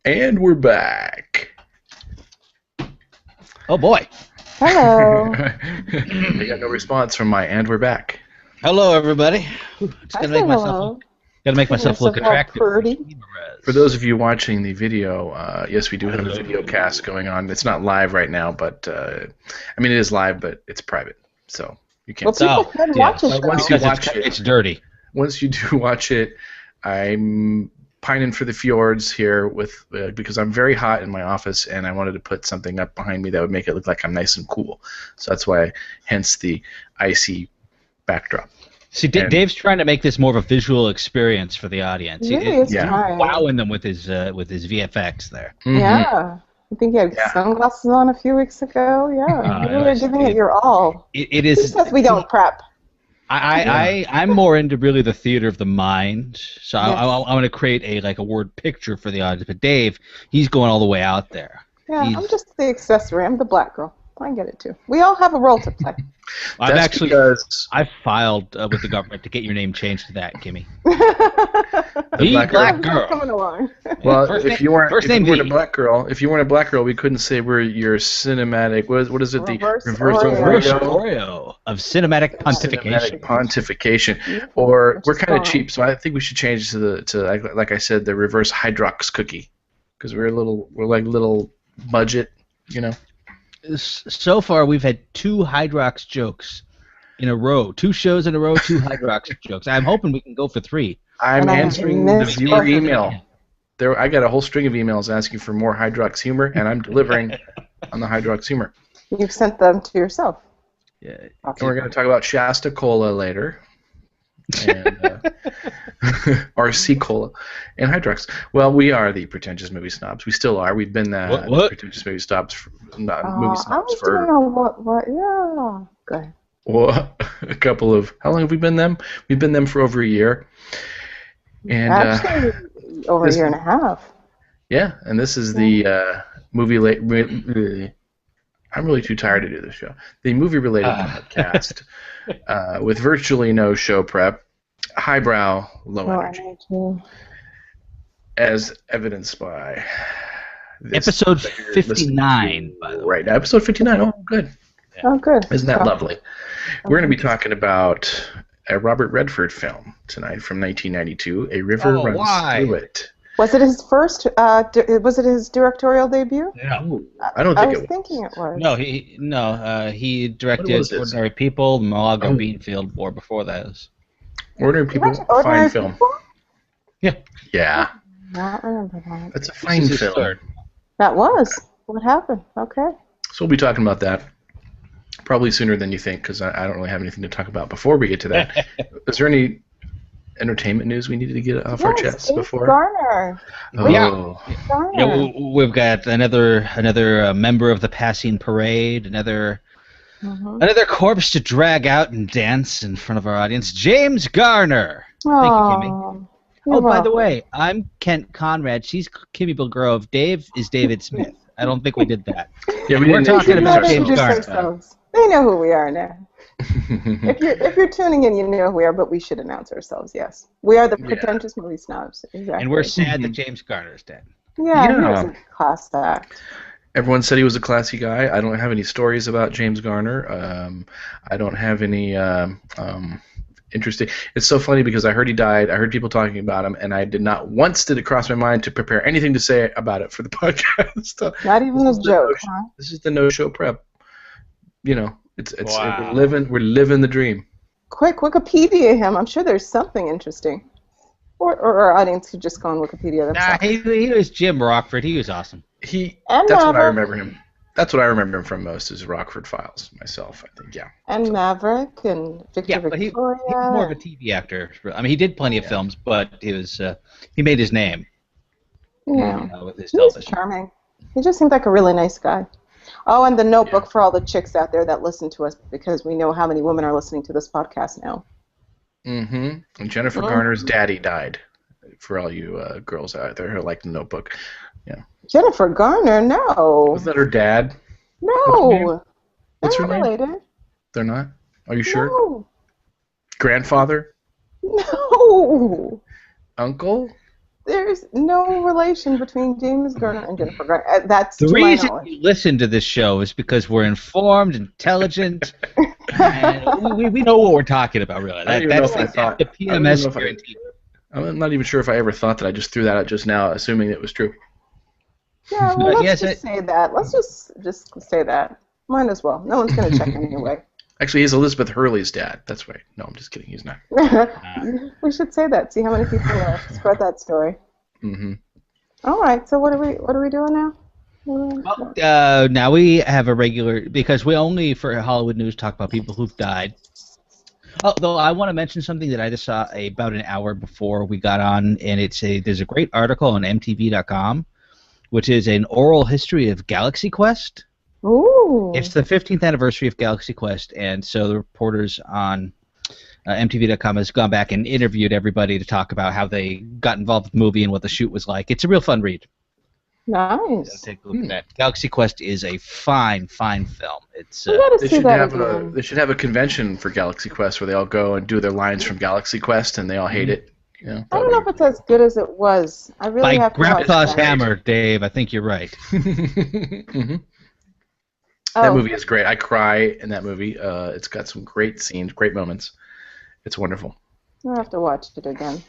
And we're back. Oh boy. Hello. I got no response from my "and we're back." Hello, everybody. It's I gonna say make myself hello. gotta make myself look Yourself all attractive. pretty. For those of you watching the video, yes, we do have a video cast going on. It's not live right now, but I mean it is live, but it's private, so you Well, can't. people can watch it. Once though. you watch it, It's dirty. once you do watch it, I'm pining for the fjords here with because I'm very hot in my office, and I wanted to put something up behind me that would make it look like I'm nice and cool. So that's why, hence the icy backdrop. See, Dave's trying to make this more of a visual experience for the audience. Really is Yeah. trying. Wowing them with his VFX there. Mhm. Yeah. I think you had sunglasses on a few weeks ago. Yeah. You really are giving it your all. It Who is. says we don't prep? I'm more into really the theater of the mind, so Yes. I want to create a word picture for the audience. But Dave, he's going all the way out there. Yeah, I'm just the accessory. I'm the black girl. I get it too. We all have a role to play. I've filed with the government to get your name changed to that, Kimmy. The black girl. Coming along. Well, First if name- you weren't first if you name weren't a V. black girl, we couldn't say we're your cinematic. What is it? Reverse the reverse Oreo. Reverse Oreo. Oreo of cinematic pontification. Cinematic pontification. Or Which we're is kind of fine. cheap, so I think we should change to like I said, the reverse Hydrox cookie, because we're like little budget, you know. So far, we've had 2 Hydrox jokes in a row. 2 shows in a row, 2 Hydrox jokes. I'm hoping we can go for 3. I'm And I answering the missed viewer both. email. I got a whole string of emails asking for more Hydrox humor, and I'm delivering on the Hydrox humor. You've sent them to yourself. Yeah. And we're going to talk about Shasta Cola later, and RC Cola, and Hydrox. Well, we are the pretentious movie snobs. We still are. We've been What? pretentious movie snobs, movie I snobs was for doing a what? Yeah. Go ahead. a couple of. How long have we been them? We've been them for over a year, and Actually, over a year and a half. yeah, and this is the movie late. I'm really too tired to do this show. The movie-related podcast with virtually no show prep, highbrow, low energy, as evidenced by this Episode that you're 59, listening by to the way. right now. Episode 59. Oh, good. Oh, good. Isn't that So- lovely? We're going to be talking about a Robert Redford film tonight from 1992, A River Oh, Runs why? Through It. Was it his first? Was it his directorial debut? No. I don't I think was it was. thinking it was. No, he What directed was this? Ordinary People, Mog, Oh. and Beanfield War before those. Ordinary People, Wasn't Ordinary fine film. People? Yeah, Not remember that. that's a This fine is his film. third. That was. What happened? Okay. So we'll be talking about that probably sooner than you think, because I don't really have anything to talk about before we get to that. Is there any entertainment news we needed to get off our chests Ace before? Garner. Oh, Garner. Yeah, we've got another member of the passing parade, another corpse to drag out and dance in front of our audience. James Garner. Thank you, Kimmy. Aw, Oh, you're by the welcome. way, I'm Kent Conrad. She's Kimmy Bill Grove. Dave is David Smith. I don't think we did that. yeah, we We're didn't talking introduce about Let's James introduce Garner. ourselves. They know who we are now. If you're tuning in, you know who we are, but we should announce ourselves. Yes, we are the Yeah. pretentious movie snobs. Exactly. And we're sad that James Garner is dead. Yeah, he Yeah. was a class act. Everyone said he was a classy guy. I don't have any stories about James Garner. I don't have any interesting. It's so funny because I heard he died. I heard people talking about him, and I did not once did it cross my mind to prepare anything to say about it for the podcast. Not even a joke, huh? This is the no-show prep. You know, it's Wow. we're living the dream. Quick, Wikipedia him. I'm sure there's something interesting. Or our audience could just go on Wikipedia Nah, themselves. he was Jim Rockford. He was awesome. And That's what I Maverick. remember him. That's what I remember him from most is Rockford Files. Myself, I think. Yeah. And Maverick and Victor Yeah, but he Victoria. was more of a TV actor. I mean, he did plenty of films, but he made his name Yeah. with his He was television. charming. He just seemed like a really nice guy. Oh, and the notebook for all the chicks out there that listen to us, because we know how many women are listening to this podcast now. Mm-hmm. And Jennifer Well- Garner's daddy died. For all you girls out there who like the Notebook. Jennifer Garner? No. Was that her dad? No. What's They're her not name? related. They're not? Are you sure? No. Grandfather? No. Uncle? There's no relation between James Garner and Jennifer Garner. That's The to my reason knowledge. you listen to this show is because we're informed, intelligent, and we know what we're talking about, really. I don't even know if I thought. The PMS guarantee. I'm not even sure if I ever thought that. I just threw that out just now, assuming it was true. Yeah, well, let's just say that. Let's just say that. Might as well. No one's going to check anyway. Actually, he's Elizabeth Hurley's dad. That's right. No, I'm just kidding. He's not. We should say that. See how many people spread that story. Mm-hmm. All right. So what are we doing now? Well, now we have a regular, because we only for Hollywood News talk about people who've died. Oh, though I want to mention something that I just saw about an hour before we got on, and there's a great article on MTV.com, which is an oral history of Galaxy Quest. Ooh. It's the 15th anniversary of Galaxy Quest, and so the reporters on MTV.com has gone back and interviewed everybody to talk about how they got involved with the movie and what the shoot was like. It's a real fun read. Nice. So take a look at that. Galaxy Quest is a fine film. It's they should have a convention for Galaxy Quest where they all go and do their lines from Galaxy Quest and they all hate it. You know, I don't know if it's as good as it was. I really have to watch Grandpa's that. Hammer, Dave. I think you're right. Mm-hmm. That movie is great. I cry in that movie. It's got some great scenes, great moments. It's wonderful. I'll have to watch it again.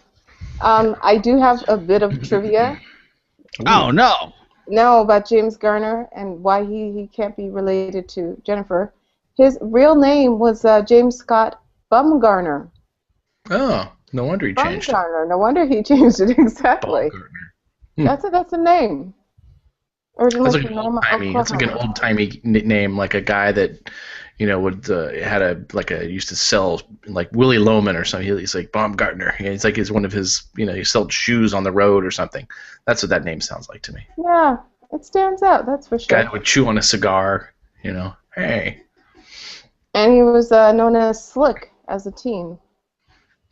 I do have a bit of trivia. Oh, no. No, about James Garner and why he can't be related to Jennifer. His real name was James Scott Bumgarner. Oh, no wonder he changed it. Bumgarner. No wonder he changed it exactly. That's a name. That's like an old-timey name, like a guy that, would used to sell like Willie Loman or something. He's like Baumgartner. He's like one of his, he sold shoes on the road or something. That's what that name sounds like to me. Yeah, it stands out. That's for sure. Guy that would chew on a cigar. Hey. And he was known as Slick as a teen.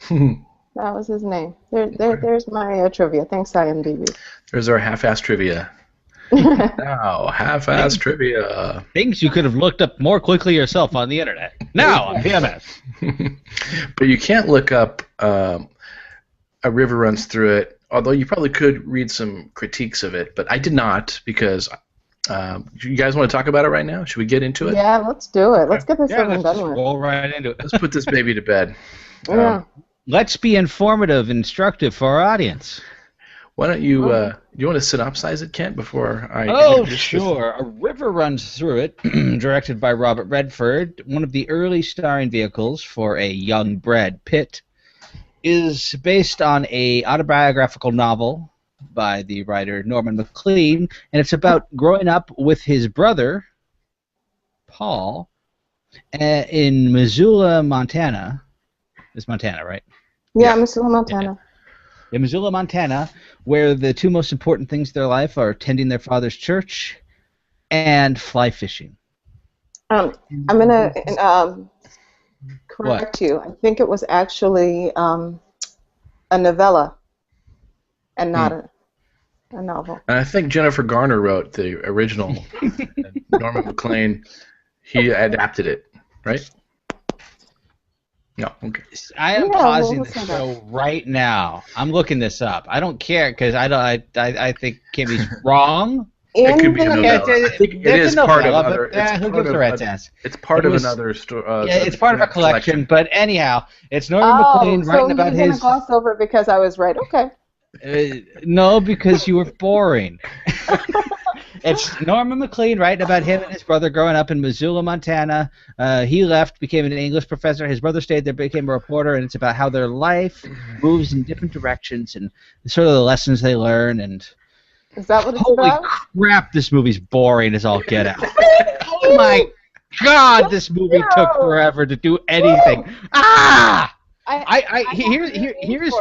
That was his name. There's my trivia. Thanks, IMDb. There's our half-ass trivia. Now, half-ass trivia. Things you could have looked up more quickly yourself on the internet. Now on PMS. But you can't look up A River Runs Through It, although you probably could read some critiques of it, but I did not because you guys want to talk about it right now? Should we get into it? Yeah, let's do it. Let's get this over and done with. Roll right into it. Let's put this baby to bed. Yeah. Let's be informative, instructive for our audience. Why don't you, do you want to synopsize it, Kent, before I... Oh, sure. A River Runs Through It, directed by Robert Redford, one of the early starring vehicles for a young Brad Pitt, is based on a autobiographical novel by the writer Norman Maclean, and it's about growing up with his brother, Paul, in Missoula, Montana. It's Montana, right? Yeah, Missoula, Montana. Yeah. In Missoula, Montana, where the two most important things in their life are attending their father's church and fly fishing. I'm going to correct you. I think it was actually a novella and not a novel. And I think Jennifer Garner wrote the original. Norman Maclean, he adapted it, right? No, okay. I am pausing the show right now. I'm looking this up. I don't care because I think Kimmy's wrong. It could be a novella. I think it is part of another. Who gives a rat's ass? It's part of another story. Yeah, it's part of a collection. But anyhow, it's Norman Maclean writing about his. So you're gonna gloss over it because I was right. Okay. No, because you were boring. It's Norman Maclean writing about him and his brother growing up in Missoula, Montana. He left, became an English professor. His brother stayed there, became a reporter, and it's about how their life moves in different directions and sort of the lessons they learn. And is that what it's holy about? Crap, this movie's boring as all get out. Oh my God, this movie took forever to do anything.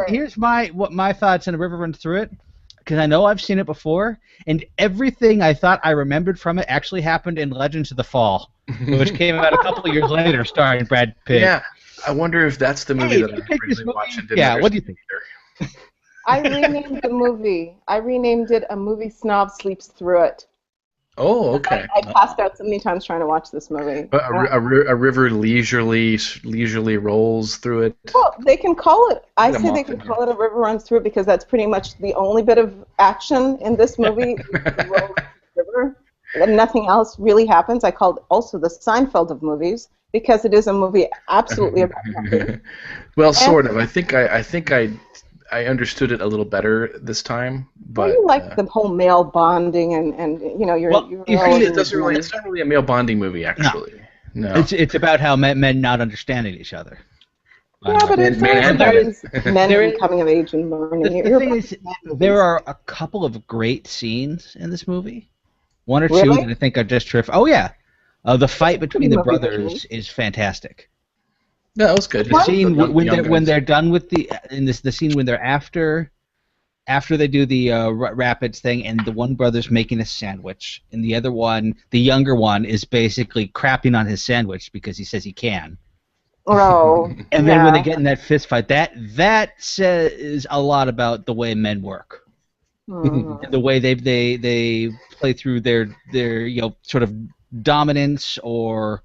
Here's my thoughts on A River Runs Through It. Because I know I've seen it before, and everything I thought I remembered from it actually happened in Legends of the Fall, which came out a couple of years later, starring Brad Pitt. Yeah, I wonder if that's the movie that I originally watched and didn't understand. What do you think? I renamed the movie. I renamed it A Movie Snob Sleeps Through It. Oh, okay. I passed out so many times trying to watch this movie. A river leisurely rolls through it. Well, they can call it. I Get 'em say they off can in call it a river runs through it because that's pretty much the only bit of action in this movie. Is the rolling river, and nothing else really happens. I called also the Seinfeld of movies because it is a movie absolutely about nothing. Well, sort of. I think I understood it a little better this time, Well, but you like the whole male bonding and you know you're. Well, you're you all see, it doesn't really. It's not really a male bonding movie, actually. No. It's about how men not understanding each other. Yeah, but it's Man always and about women. men coming of age and learning. The thing is, there are a couple of great scenes in this movie. One or two Really? that I think are just terrific. Oh yeah, the fight between the movie, brothers is fantastic. No, that was good. The scene The when young guys. they're done with the scene when they're after they do the rapids thing, and the one brother's making a sandwich, and the other one, the younger one, is basically crapping on his sandwich because he says he can. Oh, And then when they get in that fist fight, that says a lot about the way men work, and the way they play through their sort of dominance or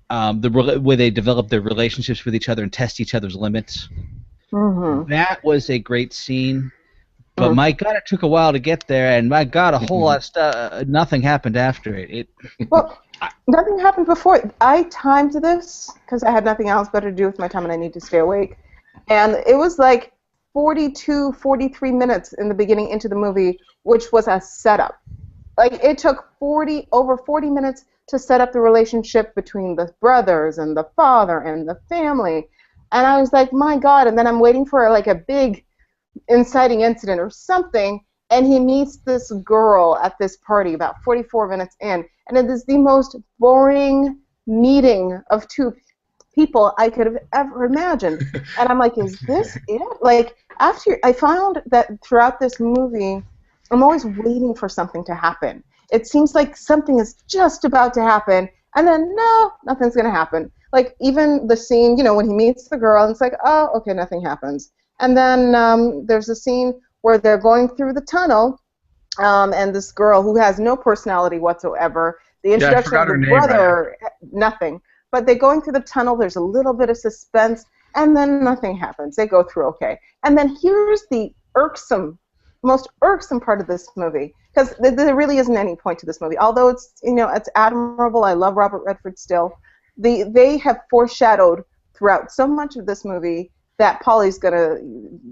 the way they develop their relationships with each other and test each other's limits. Mm-hmm. That was a great scene. But my God, it took a while to get there, and my God, a whole lot of stuff. Nothing happened after it. Well, nothing happened before. I timed this because I had nothing else better to do with my time and I need to stay awake. And it was like 42, 43 minutes in the beginning into the movie, which was a setup. Like, it took over 40 minutes to set up the relationship between the brothers and the father and the family. And I was like, my God. And then I'm waiting for like a big inciting incident or something, and he meets this girl at this party about 44 minutes in, and it is the most boring meeting of two people I could have ever imagined. And I'm like, is this it? Like, after I found that throughout this movie, I'm always waiting for something to happen. It seems like something is just about to happen, and then no, nothing's going to happen. Like, even the scene, when he meets the girl, and it's like, oh, okay, nothing happens. And then there's a scene where they're going through the tunnel, and this girl who has no personality whatsoever, the introduction of the brother, nothing. But they're going through the tunnel, there's a little bit of suspense, and then nothing happens. They go through okay. And then here's the most irksome part of this movie, because there really isn't any point to this movie. Although it's admirable, I love Robert Redford still. They have foreshadowed throughout so much of this movie that Polly's gonna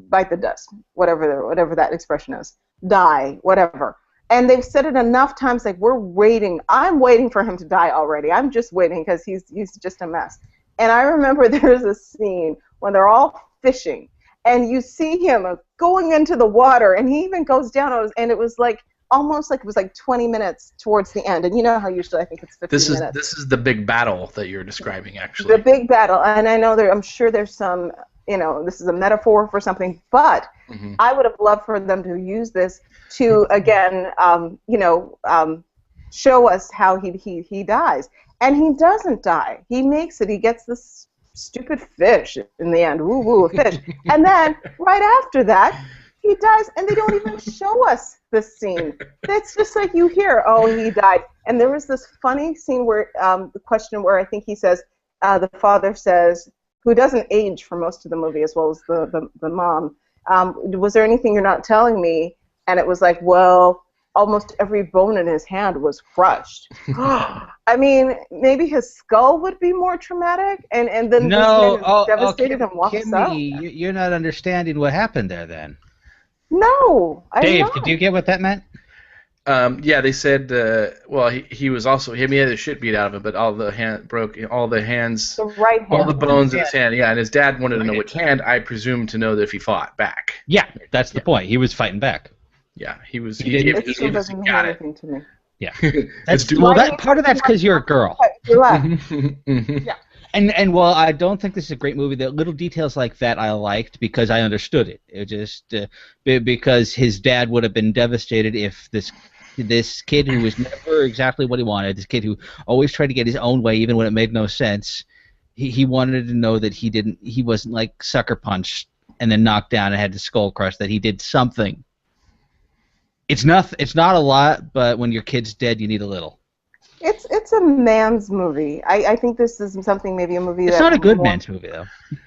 bite the dust, whatever that expression is, die, whatever. And they've said it enough times, like, we're waiting. I'm waiting for him to die already. I'm just waiting because he's just a mess. And I remember there's a scene when they're all fishing, and you see him going into the water, and he even goes down, and it was like almost like it was like 20 minutes towards the end. And you know how usually I think it's 15 minutes. This is the big battle that you're describing, actually. The big battle, and I know I'm sure there's some. This is a metaphor for something, but I would have loved for them to use this to, again, show us how he dies. And he doesn't die. He makes it. He gets this stupid fish in the end. Woo, woo, a fish. And then, right after that, he dies, and they don't even show us this scene. It's just like you hear, oh, he died. And there was this funny scene where, the question where I think he says, the father says, who doesn't age for most of the movie as well as the mom, was there anything you're not telling me? And it was like, well, almost every bone in his hand was crushed. I mean, maybe his skull would be more traumatic, and then this man is devastated and walks up. You're not understanding what happened there then. No, Dave, did you get what that meant? Yeah, they said. Well, he was also. He had the shit beat out of him, but all the hands, the right hand, all the bones in his hand. Yeah, and his dad wanted to know which hand. I presume to know that if he fought back. Yeah, that's the point. He was fighting back. Yeah, he was. It still doesn't mean anything to me. Yeah, part of that's because you're a girl. Yeah. And while I don't think this is a great movie, the little details like that I liked because I understood it. It just because his dad would have been devastated if this kid who was never exactly what he wanted, this kid who always tried to get his own way even when it made no sense, he wanted to know that he wasn't like sucker punched and then knocked down and had his skull crushed, that he did something It's not a lot, but when your kid's dead, you need a little. It's a man's movie. I think this is something, maybe a movie It's that not a good man's movie, though.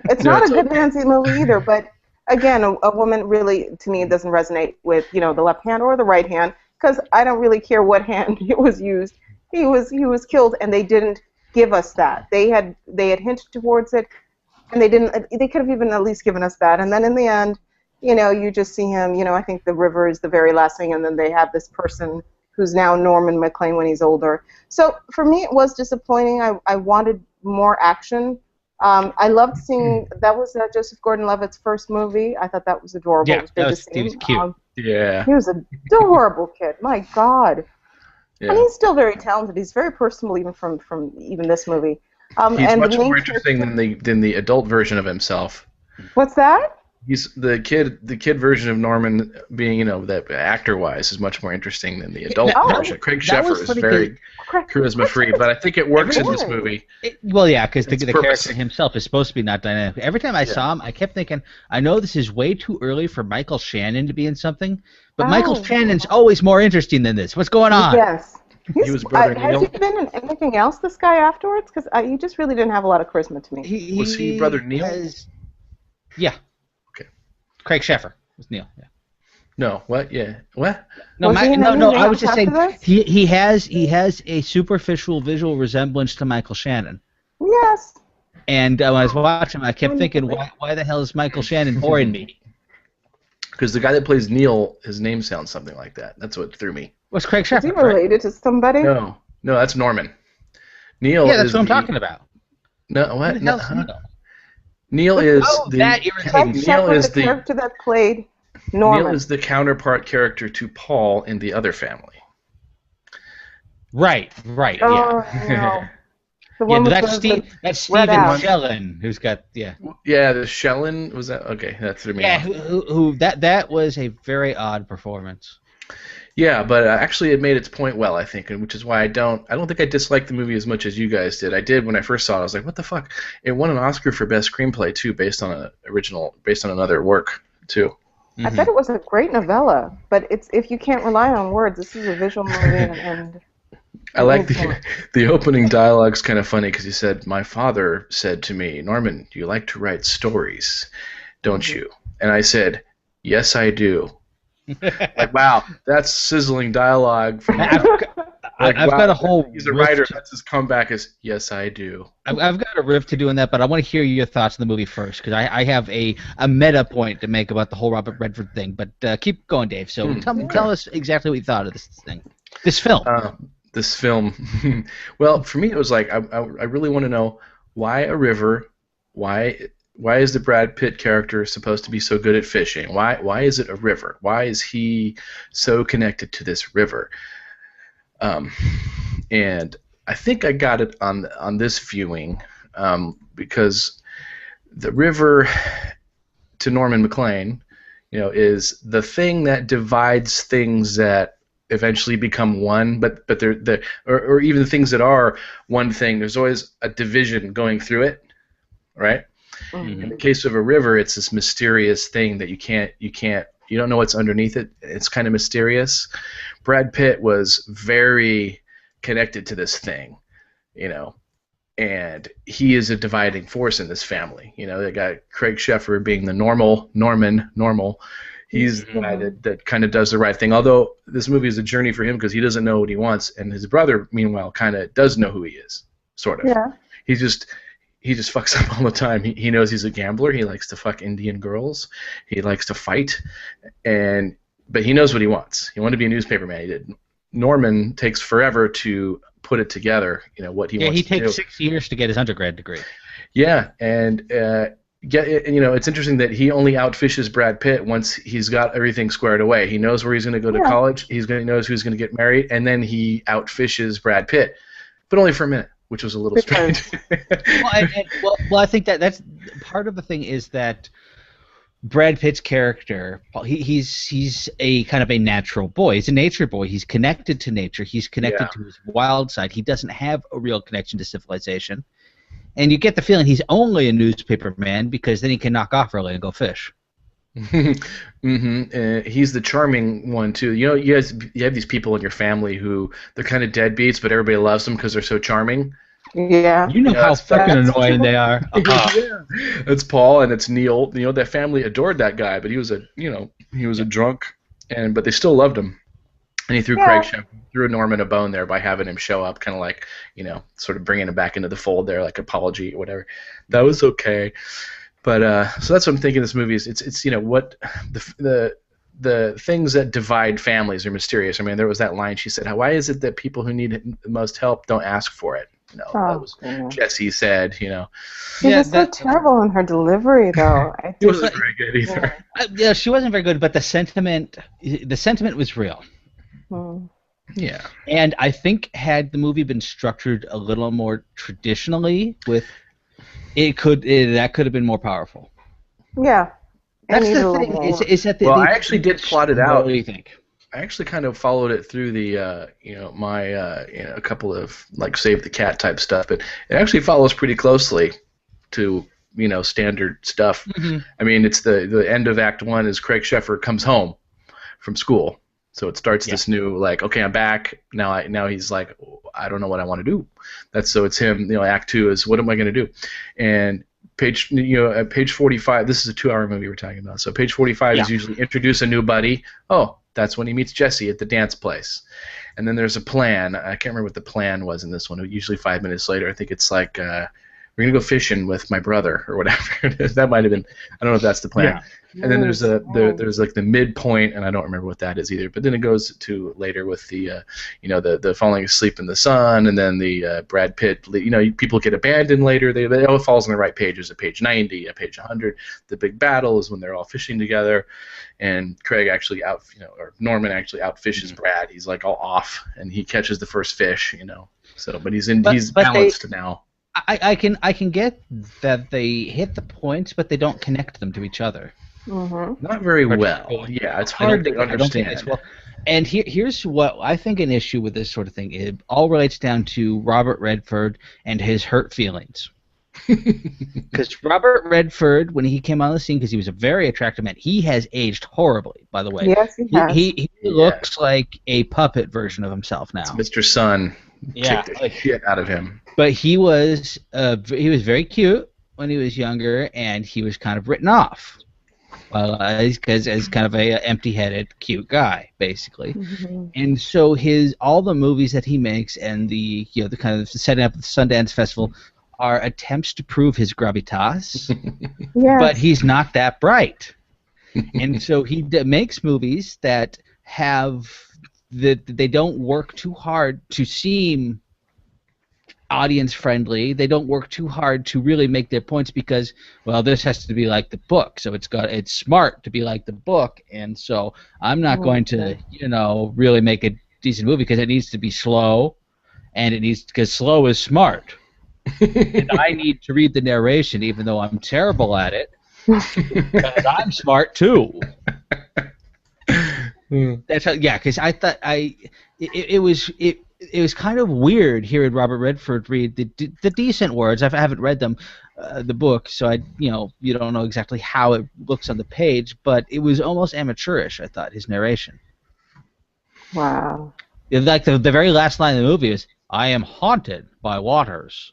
It's No, not a it's good man's movie either, but again, a woman really, to me, doesn't resonate with, the left hand or the right hand, because I don't really care what hand it was used. He was killed, and they didn't give us that. They had hinted towards it, and they didn't. They could have even at least given us that. And then in the end, you just see him. I think the river is the very last thing, and then they have this person who's now Norman McLean when he's older. So for me, it was disappointing. I wanted more action. I loved seeing, that was Joseph Gordon-Levitt's first movie. I thought that was adorable. Yeah, It was great to see he was him. cute. Yeah. He was an adorable kid. My God. Yeah. And he's still very talented. He's very personable, even from even this movie. He's and much the main more interesting than the adult version of himself. What's that? He's the kid version of Norman, being that actor-wise is much more interesting than the adult version. Craig Sheffer is very charisma-free, but I think it works in this movie. Because the character himself is supposed to be not dynamic. Every time I saw him, I kept thinking, I know this is way too early for Michael Shannon to be in something, but Michael Shannon's always more interesting than this. What's going on? Yes. He was Brother Neil. Has he been in anything else, this guy, afterwards? Because he just really didn't have a lot of charisma to me. Was he Brother Neil? Yeah. Okay. Craig Sheffer was Neil. Yeah. No. What? Yeah. What? No, I was just saying he has a superficial visual resemblance to Michael Shannon. Yes. And when I was watching him, I kept thinking, why the hell is Michael Shannon boring me? Because the guy that plays Neil, his name sounds something like that. That's what threw me. What's Craig Sheffer? Is he related to somebody? No, that's Norman. Neil. Yeah, that's what I'm talking about. No, what? Who the hell's Neil? Neil is Neil is the character that played Norman. Neil is the counterpart character to Paul in The Other Family. Right. Oh, Yeah. No. That's Stephen Shellen who's got Yeah, the Shellen was that? Okay, that threw me off. Who that was a very odd performance. Yeah, but actually it made its point well, I think, and which is why I don't think I disliked the movie as much as you guys did. I did when I first saw it. I was like, what the fuck? It won an Oscar for Best Screenplay too, based on another work too. I bet it was a great novella, but if you can't rely on words, this is a visual movie and I like the opening dialogue's kind of funny because he said, "My father said to me, Norman, you like to write stories, don't you?" And I said, "Yes, I do." Like, wow, that's sizzling dialogue. I've got a whole. He's a writer. That's his comeback is, "Yes, I do." I've got a riff to doing that, but I want to hear your thoughts on the movie first because I have a meta point to make about the whole Robert Redford thing. But keep going, Dave. So tell us exactly what you thought of this film. This film. Well, for me, it was like I really want to know why a river. Why is the Brad Pitt character supposed to be so good at fishing? Why is it a river? Why is he so connected to this river? And I think I got it on this viewing because the river to Norman McLean, is the thing that divides things that eventually become one, but or even the things that are one thing. There's always a division going through it, right? Mm-hmm. In the case of a river, it's this mysterious thing that you don't know what's underneath it. It's kind of mysterious. Brad Pitt was very connected to this thing, and he is a dividing force in this family. They got Craig Sheffer being the normal. He's the guy that kind of does the right thing. Although this movie is a journey for him because he doesn't know what he wants, and his brother, meanwhile, kind of does know who he is, sort of. Yeah. He just fucks up all the time. He knows he's a gambler. He likes to fuck Indian girls. He likes to fight, but he knows what he wants. He wanted to be a newspaperman. He did. Norman takes forever to put it together. What he wants to do. Yeah, he takes 6 years to get his undergrad degree. Yeah, and it's interesting that he only outfishes Brad Pitt once he's got everything squared away. He knows where he's going to go to college. He knows who's going to get married, and then he outfishes Brad Pitt, but only for a minute, which was a little strange. Well, I think that's part of the thing is that Brad Pitt's character, he's a kind of a natural boy. He's a nature boy. He's connected to nature. He's connected to his wild side. He doesn't have a real connection to civilization. And you get the feeling he's only a newspaper man because then he can knock off early and go fish. He's the charming one too. You know, you have these people in your family who they're kind of deadbeats, but everybody loves them because they're so charming. Yeah. You know how fucking annoying they are. Yeah, it's Paul and it's Neil. You know, that family adored that guy, but he was a drunk, but they still loved him. And he threw threw Norman a bone there by having him show up, kind of like, sort of bringing him back into the fold there, like apology or whatever. That was okay. But so that's what I'm thinking. This movie is it's what the things that divide families are mysterious. I mean, there was that line she said, "Why is it that people who need the most help don't ask for it?" That was Jessie said. She was so terrible in her delivery, though. She wasn't very good either. Yeah, she wasn't very good, but the sentiment was real. Yeah. And I think had the movie been structured a little more traditionally, that could have been more powerful. Yeah. That's the thing. Is that I actually did plot it out. What do you think? I actually kind of followed it through the, a couple of like Save the Cat type stuff, but it actually follows pretty closely to, standard stuff. Mm-hmm. I mean, it's the end of Act 1 is Craig Sheffer comes home from school. So it starts this new, like, okay, I'm back. Now he's like, I don't know what I want to do. It's him. Act 2 is, what am I going to do? And at page 45, this is a 2-hour movie we're talking about. So page 45 is usually introduce a new buddy. Oh, that's when he meets Jessie at the dance place. And then there's a plan. I can't remember what the plan was in this one. Usually 5 minutes later, I think it's like, we're going to go fishing with my brother or whatever it is. That might have been, I don't know if that's the plan. Yeah. And then there's like the midpoint, and I don't remember what that is either. But then it goes to later with the, the falling asleep in the sun, and then the Brad Pitt, people get abandoned later. It all falls on the right pages, at page 90, at page 100. The big battle is when they're all fishing together, and Craig actually or Norman actually outfishes Brad. He's like all off, and he catches the first fish, So, but he's balanced now. I can get that they hit the points, but they don't connect them to each other. Mm-hmm. Not very well. Yeah, it's hard to understand. Well. And here's what I think an issue with this sort of thing. It all relates down to Robert Redford and his hurt feelings. Because Robert Redford, when he came on the scene, because he was a very attractive man, he has aged horribly, by the way. Yes, he has. He looks like a puppet version of himself now. It's Mr. Sun kicked the shit out of him. But he was very cute when he was younger, and he was kind of written off. As kind of a empty-headed, cute guy, basically. Mm-hmm. And so all the movies that he makes and the kind of setting up the Sundance Festival are attempts to prove his gravitas, but he's not that bright. And so he makes movies that they don't work too hard to seem audience friendly. They don't work too hard to really make their points because, well, this has to be like the book, so it's smart to be like the book, and so I'm not going to really make a decent movie because it needs to be slow, and because slow is smart. And I need to read the narration even though I'm terrible at it because I'm smart too. That's because I thought it was kind of weird hearing Robert Redford read the decent words. I haven't read them, the book, so you don't know exactly how it looks on the page, but it was almost amateurish. I thought his narration. Wow. Like the very last line of the movie is, "I am haunted by waters."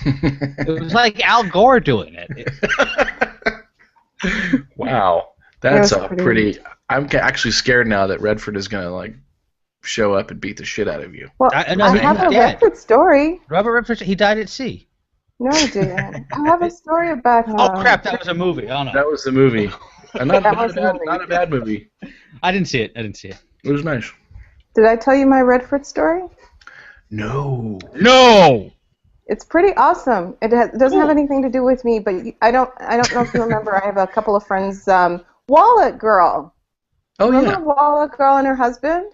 It was like Al Gore doing it. Wow, that's pretty. I'm actually scared now that Redford is gonna show up and beat the shit out of you. Well, I have a Redford story. Robert Redford, he died at sea. No, he didn't. I have a story about him. Oh crap! That was a movie. Oh no. That was the movie. Not a bad movie. I didn't see it. It was nice. Did I tell you my Redford story? No. It's pretty awesome. It doesn't have anything to do with me, but I don't know if you remember. I have a couple of friends. Wallet Girl. Oh, remember Wallet Girl and her husband?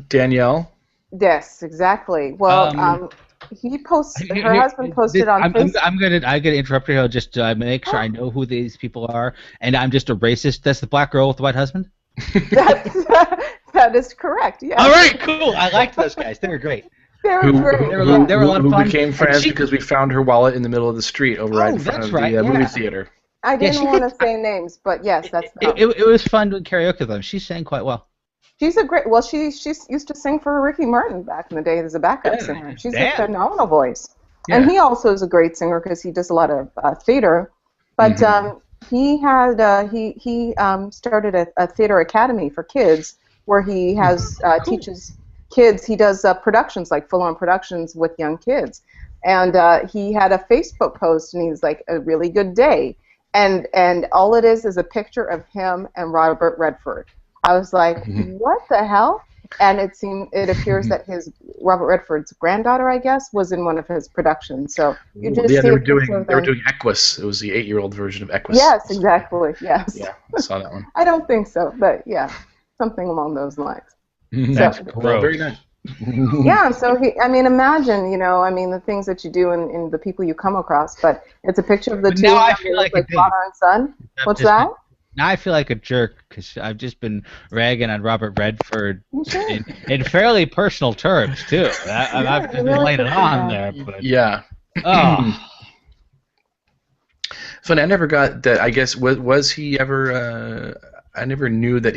Danielle. Yes, exactly. Well, he posted. Her husband posted on Facebook. I'm gonna interrupt you just to make sure I know who these people are, and I'm just a racist. That's the black girl with the white husband. That is correct. Yeah. All right, cool. I liked those guys. They were great. They were a lot of fun. Who became friends because we found her wallet in the middle of the street right in front of the movie theater. I Yeah, didn't want to say names, but yes, that's them. it was fun doing karaoke with them. She sang quite well. She's a great. Well, she used to sing for Ricky Martin back in the day as a backup Yeah, singer. She's a damn. phenomenal voice, Yeah. and he also is a great singer because he does a lot of theater. But he had he started a theater academy for kids where he has teaches kids. He does productions like full-on productions with young kids, and he had a Facebook post, and he's like, a really good day, and all it is a picture of him and Robert Redford. I was like, what the hell? And it appears that his Robert Redford's granddaughter, I guess, was in one of his productions. So you just see they were doing Equus. It was the 8-year-old version of Equus. Yes, exactly. Yes. Yeah, I saw that one. I don't think so, but yeah, something along those lines. That's So, gross. Very nice. yeah, so imagine, the things that you do and the people you come across, but it's a picture of the But two now I of them, feel like like a father and son. What's that? Now I feel like a jerk because I've just been ragging on Robert Redford in fairly personal terms too. I've just been laying it on there. But, Yeah. oh. Funny, I never got that. I guess was he ever? I never knew that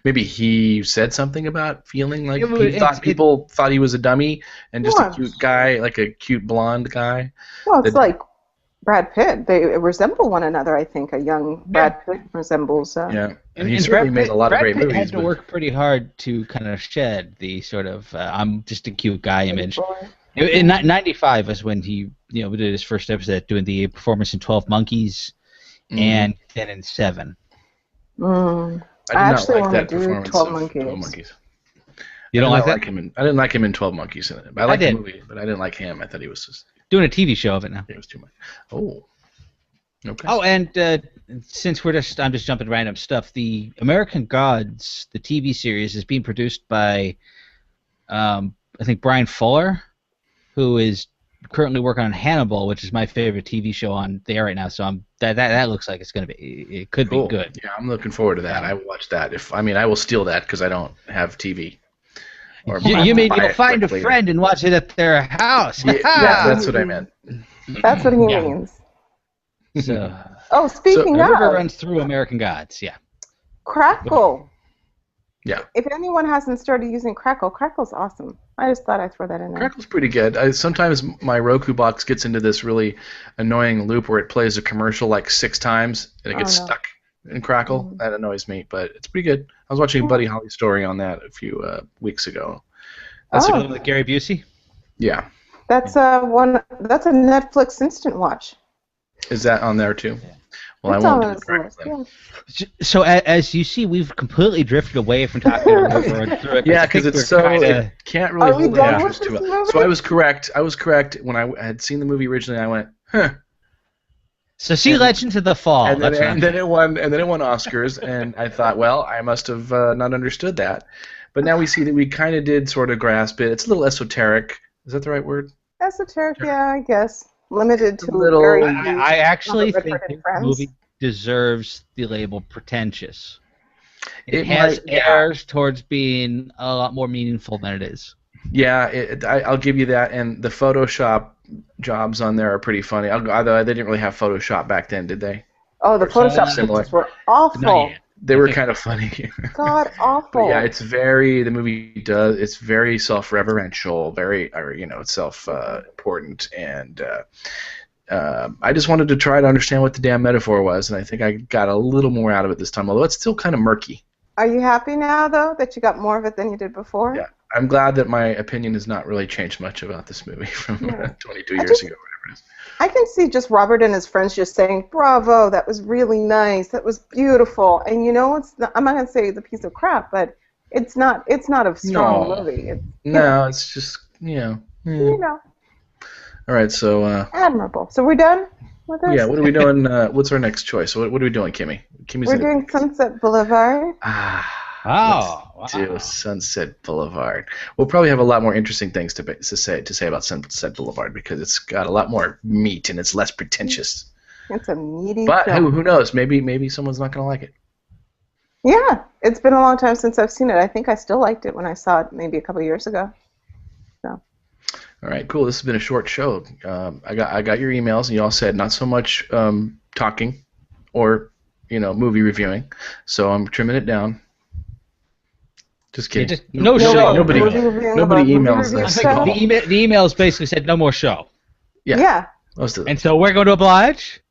maybe he said something about feeling like people thought he was a dummy and just a cute guy, like a cute blonde guy. Well, it's like Brad Pitt. They resemble one another, I think. A young Brad Pitt resembles. Yeah, and he certainly made a lot of great movies. movies. Had to work pretty hard to kind of shed the sort of I'm just a cute guy image. In '95 was when he did his first episode doing the performance in 12 Monkeys, and then in 7. I actually want that to do performance 12 of Monkeys. 12 Monkeys. You don't like that? I didn't like him in 12 Monkeys. But I liked the movie, but I didn't like him. I thought he was just doing a TV show of it now. It was too much. Oh. Okay. Oh, and since I'm just jumping random stuff, the American Gods, the TV series, is being produced by, I think, Brian Fuller, who is currently working on Hannibal, which is my favorite TV show on there right now. So that looks like it could be good. Yeah, I'm looking forward to that. I will watch that. I will steal that because I don't have TV. You mean you'll find a friend and watch it at their house? Yeah, that's what I meant. That's what he means. So, speaking of, River runs through American Gods. Yeah. Crackle. Yeah. If anyone hasn't started using Crackle, Crackle's awesome. I just thought I'd throw that in there. Crackle's pretty good. Sometimes my Roku box gets into this really annoying loop where it plays a commercial like 6 times and it gets stuck in Crackle. That annoys me, but it's pretty good. I was watching Buddy Holly's story on that a few weeks ago. That's with Gary Busey? Yeah. That's a Netflix instant watch. Is that on there too? Yeah. Well, I won't do Crackle then. So as you see, we've completely drifted away from talking about River through it. Yeah, because it can't really hold the interest to it. So I was correct. When I had seen the movie originally. I went, huh. So see Legends of the Fall. And then it won Oscars, and I thought, well, I must have not understood that. But now we see that we kind of did sort of grasp it. It's a little esoteric. Is that the right word? Esoteric, yeah, I guess. Limited to I actually think the movie deserves the label pretentious. It has airs towards being a lot more meaningful than it is. Yeah, I'll give you that. And the Photoshop jobs on there are pretty funny. Although they didn't really have Photoshop back then, did they? Oh, the Photoshop pictures were awful. They were kind of funny. God, awful. But yeah, it's very self-referential, it's self-important, and I just wanted to try to understand what the damn metaphor was, and I think I got a little more out of it this time, although it's still kind of murky. Are you happy now, though, that you got more of it than you did before? Yeah, I'm glad that my opinion has not really changed much about this movie from 22 years ago, whatever it is. I can see just Robert and his friends just saying, "Bravo, that was really nice. That was beautiful." And I'm not going to say it's a piece of crap, but it's not a strong movie. It's just All right, so admirable. So we're done with this? Yeah. What are we doing? What's our next choice? What are we doing, Kimmy? We're doing Sunset Boulevard. Let's do Sunset Boulevard. We'll probably have a lot more interesting things to say about Sunset Boulevard because it's got a lot more meat and it's less pretentious. It's a meaty But film. who knows? Maybe someone's not going to like it. Yeah, it's been a long time since I've seen it. I think I still liked it when I saw it maybe a couple of years ago. So. All right, cool. This has been a short show. I got your emails and you all said not so much talking or movie reviewing. So I'm trimming it down. Just kidding. No show. Nobody emails us. The emails basically said no more show. Yeah. Most of them. And so we're going to oblige.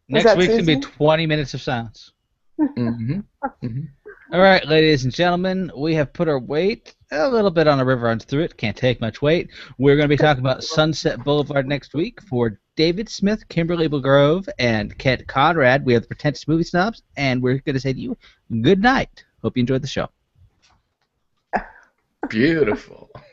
Next week's going to be Susan? 20 minutes of silence. Mm-hmm. Mm-hmm. All right, ladies and gentlemen, we have put our weight a little bit on the river runs through it. Can't take much weight. We're going to be talking about Sunset Boulevard next week. For David Smith, Kimberly Grove, and Kent Conrad, we have the Pretentious Movie Snobs, and we're going to say to you, good night. Hope you enjoyed the show. Beautiful.